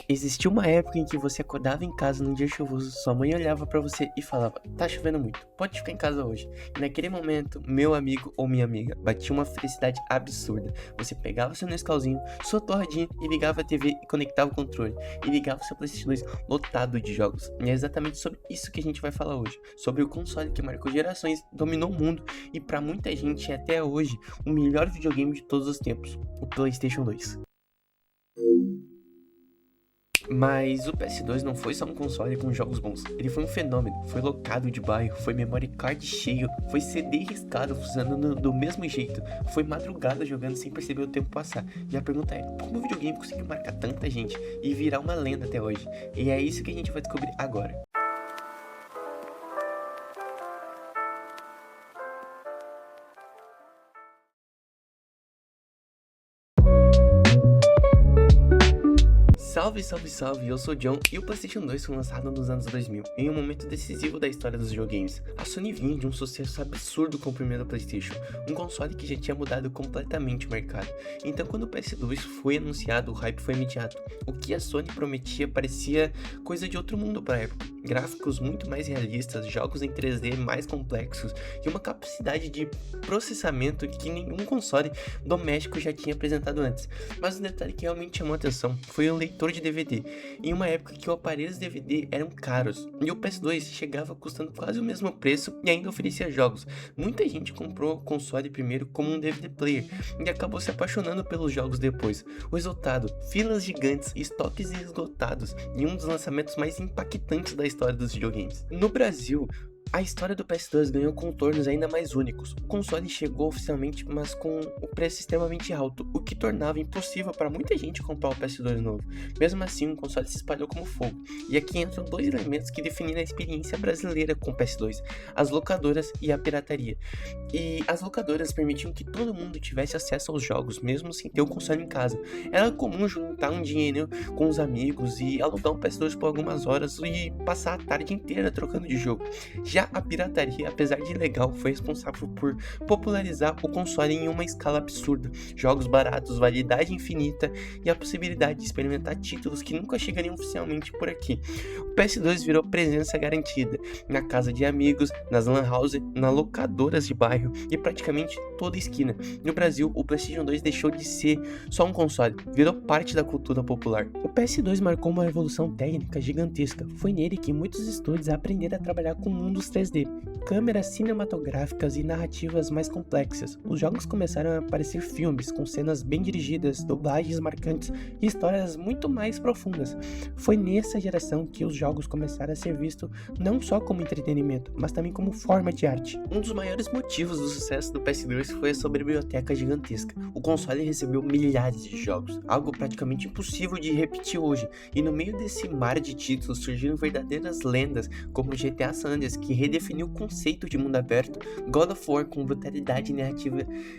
Existia uma época em que você acordava em casa num dia chuvoso, sua mãe olhava pra você e falava: tá chovendo muito, pode ficar em casa hoje. E naquele momento, meu amigo ou minha amiga batia uma felicidade absurda. Você pegava seu Nescauzinho, sua torradinha e ligava a TV e conectava o controle. E ligava seu PlayStation 2 lotado de jogos. E é exatamente sobre isso que a gente vai falar hoje. Sobre o console que marcou gerações, dominou o mundo e pra muita gente é até hoje o melhor videogame de todos os tempos, o PlayStation 2. Mas o PS2 não foi só um console com jogos bons, ele foi um fenômeno, foi locado de bairro, foi memory card cheio, foi CD riscado funcionando do mesmo jeito, foi madrugada jogando sem perceber o tempo passar. E a pergunta é, como o videogame conseguiu marcar tanta gente e virar uma lenda até hoje? E é isso que a gente vai descobrir agora. Salve, salve, salve, eu sou o John e o PlayStation 2 foi lançado nos anos 2000, em um momento decisivo da história dos videogames. A Sony vinha de um sucesso absurdo com o primeiro PlayStation, um console que já tinha mudado completamente o mercado. Então quando o PS2 foi anunciado, o hype foi imediato. O que a Sony prometia parecia coisa de outro mundo para a época. Gráficos muito mais realistas, jogos em 3D mais complexos e uma capacidade de processamento que nenhum console doméstico já tinha apresentado antes. Mas o detalhe que realmente chamou a atenção foi o leitor de DVD, em uma época que os aparelhos DVD eram caros, e o PS2 chegava custando quase o mesmo preço e ainda oferecia jogos. Muita gente comprou o console primeiro como um DVD player e acabou se apaixonando pelos jogos depois. O resultado, filas gigantes, estoques esgotados e um dos lançamentos mais impactantes da história dos videogames. No Brasil, a história do PS2 ganhou contornos ainda mais únicos. O console chegou oficialmente, mas com o preço extremamente alto, o que tornava impossível para muita gente comprar o PS2 novo. Mesmo assim, o console se espalhou como fogo. E aqui entram dois elementos que definiram a experiência brasileira com o PS2: as locadoras e a pirataria. E as locadoras permitiam que todo mundo tivesse acesso aos jogos, mesmo sem ter o console em casa. Era comum juntar um dinheiro com os amigos e alugar um PS2 por algumas horas e passar a tarde inteira trocando de jogo. Já a pirataria, apesar de ilegal, foi responsável por popularizar o console em uma escala absurda. Jogos baratos, validade infinita e a possibilidade de experimentar títulos que nunca chegariam oficialmente por aqui. O PS2 virou presença garantida na casa de amigos, nas lan house, nas locadoras de bairro e praticamente toda esquina. No Brasil, o PlayStation 2 deixou de ser só um console, virou parte da cultura popular. O PS2 marcou uma revolução técnica gigantesca. Foi nele que muitos estúdios aprenderam a trabalhar com mundos 3D, câmeras cinematográficas e narrativas mais complexas. Os jogos começaram a parecer filmes, com cenas bem dirigidas, dublagens marcantes e histórias muito mais profundas. Foi nessa geração que os jogos começaram a ser vistos não só como entretenimento, mas também como forma de arte. Um dos maiores motivos do sucesso do PS2 foi a sua biblioteca gigantesca. O console recebeu milhares de jogos, algo praticamente impossível de repetir hoje, e no meio desse mar de títulos surgiram verdadeiras lendas como GTA San Andreas, que redefiniu o conceito de mundo aberto, God of War com brutalidade narrativa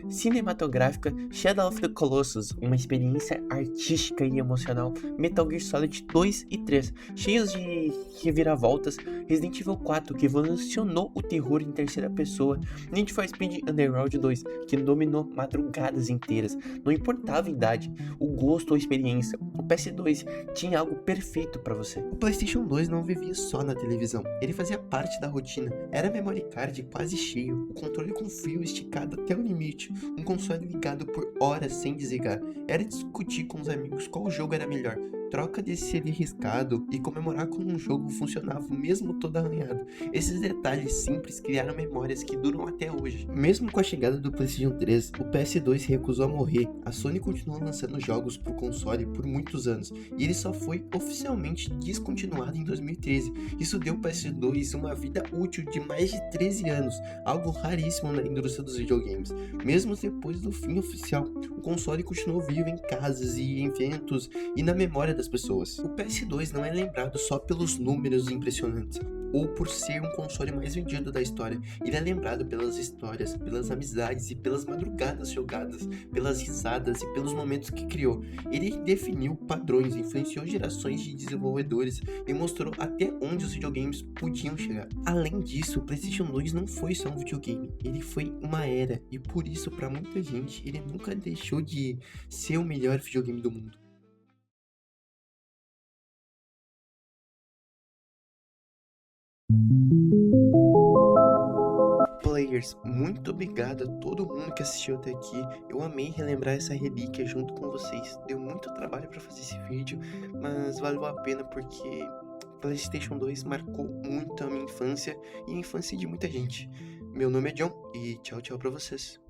cinematográfica, Shadow of the Colossus, uma experiência artística e emocional, Metal Gear Solid 2 e 3, cheios de reviravoltas, Resident Evil 4, que evolucionou o terror em terceira pessoa, Need for Speed Underground 2, que dominou madrugadas inteiras. Não importava a idade, o gosto ou a experiência, o PS2 tinha algo perfeito para você. O PlayStation 2 não vivia só na televisão, ele fazia parte da rotina. Era memory card quase cheio, o controle com fio esticado até o limite, um console ligado por horas sem desligar. Era discutir com os amigos qual jogo era melhor, troca de CD riscado e comemorar quando um jogo funcionava mesmo todo arranhado. Esses detalhes simples criaram memórias que duram até hoje. Mesmo com a chegada do PlayStation 3, o PS2 se recusou a morrer. A Sony continuou lançando jogos para o console por muitos anos, e ele só foi oficialmente descontinuado em 2013. Isso deu ao PS2 uma vida útil de mais de 13 anos, algo raríssimo na indústria dos videogames. Mesmo depois do fim oficial, o console continuou vivo em casas e em eventos e na memória das pessoas. O PS2 não é lembrado só pelos números impressionantes. ou por ser um console mais vendido da história. Ele é lembrado pelas histórias, pelas amizades e pelas madrugadas jogadas, pelas risadas e pelos momentos que criou. Ele definiu padrões, influenciou gerações de desenvolvedores e mostrou até onde os videogames podiam chegar. Além disso, o PlayStation 2 não foi só um videogame, ele foi uma era, e por isso, para muita gente, ele nunca deixou de ser o melhor videogame do mundo. Players, muito obrigado a todo mundo que assistiu até aqui. Eu amei relembrar essa relíquia junto com vocês. Deu muito trabalho para fazer esse vídeo, mas valeu a pena porque PlayStation 2 marcou muito a minha infância e a infância de muita gente. Meu nome é John e tchau, tchau para vocês.